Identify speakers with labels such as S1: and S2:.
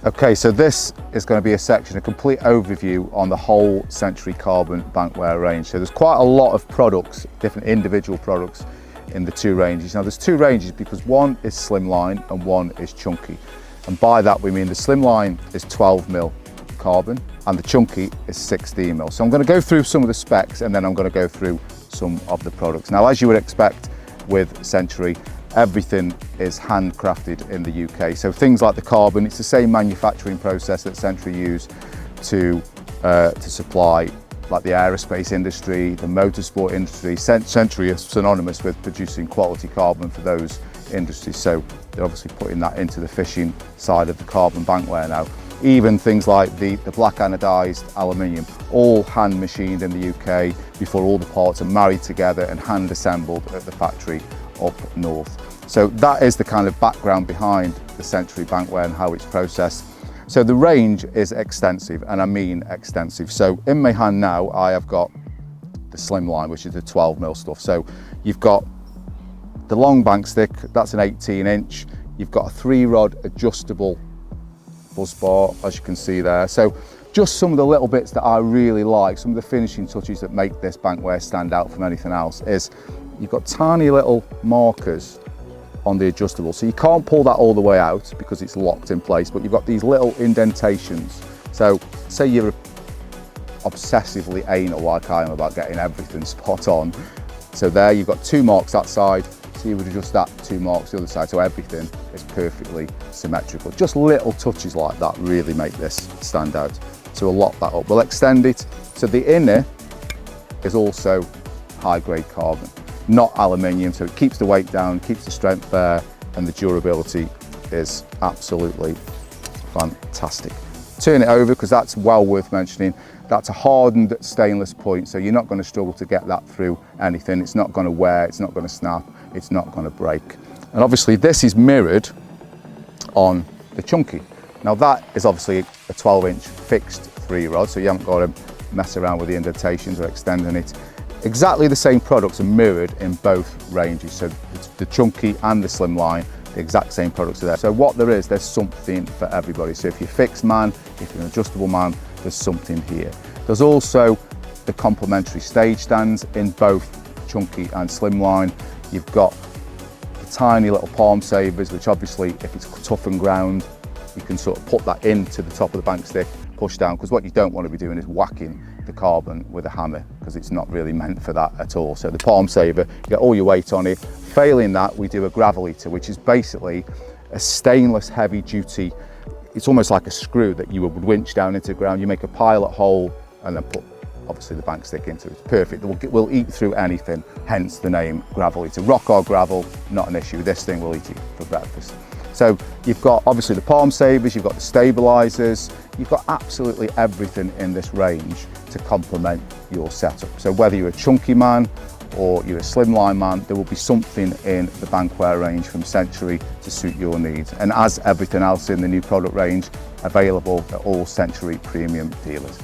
S1: Okay, so this is going to be a section, a complete overview on the whole Century Carbon Bankwear range. So there's quite a lot of products, different individual products in the two ranges. Now there's two ranges because one is slimline and one is chunky. And by that we mean the slimline is 12mm carbon and the chunky is 16mm. So I'm going to go through some of the specs and then I'm going to go through some of the products. Now, as you would expect with Century, everything is handcrafted in the UK. So things like the carbon, it's the same manufacturing process that Century use to supply like the aerospace industry, the motorsport industry. Century is synonymous with producing quality carbon for those industries. So they're obviously putting that into the fishing side of the carbon bankwear now. Even things like the black anodized aluminium, all hand machined in the UK before all the parts are married together and hand assembled at the factory up north. So that is the kind of background behind the Century bankwear and how it's processed. So the range is extensive, and I mean extensive. So in my hand now, I have got the slimline, which is the 12mm stuff. So you've got the long bank stick, that's an 18-inch. You've got a 3-rod adjustable buzz bar, as you can see there. So just some of the little bits that I really like, some of the finishing touches that make this bankwear stand out from anything else is you've got tiny little markers on the adjustable. So you can't pull that all the way out because it's locked in place, but you've got these little indentations. So say you're obsessively anal like I am about getting everything spot on. So there you've got 2 marks that side, so you would adjust that 2 marks the other side, so everything is perfectly symmetrical. Just little touches like that really make this stand out. So we'll lock that up. We'll extend it. So the inner is also high-grade carbon, not aluminium, so it keeps the weight down, keeps the strength there, and the durability is absolutely fantastic. Turn it over, because that's well worth mentioning. That's a hardened stainless point, so you're not going to struggle to get that through anything. It's not going to wear, it's not going to snap, it's not going to break. And obviously this is mirrored on the chunky. Now that is obviously a 12-inch fixed 3-rod, so you haven't got to mess around with the indentations or extending it. Exactly the same products are mirrored in both ranges, so the chunky and the slimline, the exact same products are there. So what there is, there's something for everybody. So if you're a fixed man, if you're an adjustable man, there's something here. There's also the complementary stage stands in both chunky and slimline. You've got the tiny little palm savers, which obviously if it's tough and ground, you can sort of put that into the top of the bank stick, push down, because what you don't want to be doing is whacking the carbon with a hammer, because it's not really meant for that at all. So the palm saver, you get all your weight on it. Failing that, we do a gravel-eater, which is basically a stainless heavy duty, it's almost like a screw that you would winch down into the ground. You make a pilot hole and then put obviously the bank stick into it. It's perfect. We'll eat through anything, hence the name gravel-eater. Rock or gravel, not an issue. This thing will eat you for breakfast. So you've got obviously the palm savers, you've got the stabilizers, you've got absolutely everything in this range to complement your setup. So whether you're a chunky man or you're a slimline man, there will be something in the bankwear range from Century to suit your needs. And as everything else in the new product range, available at all Century premium dealers.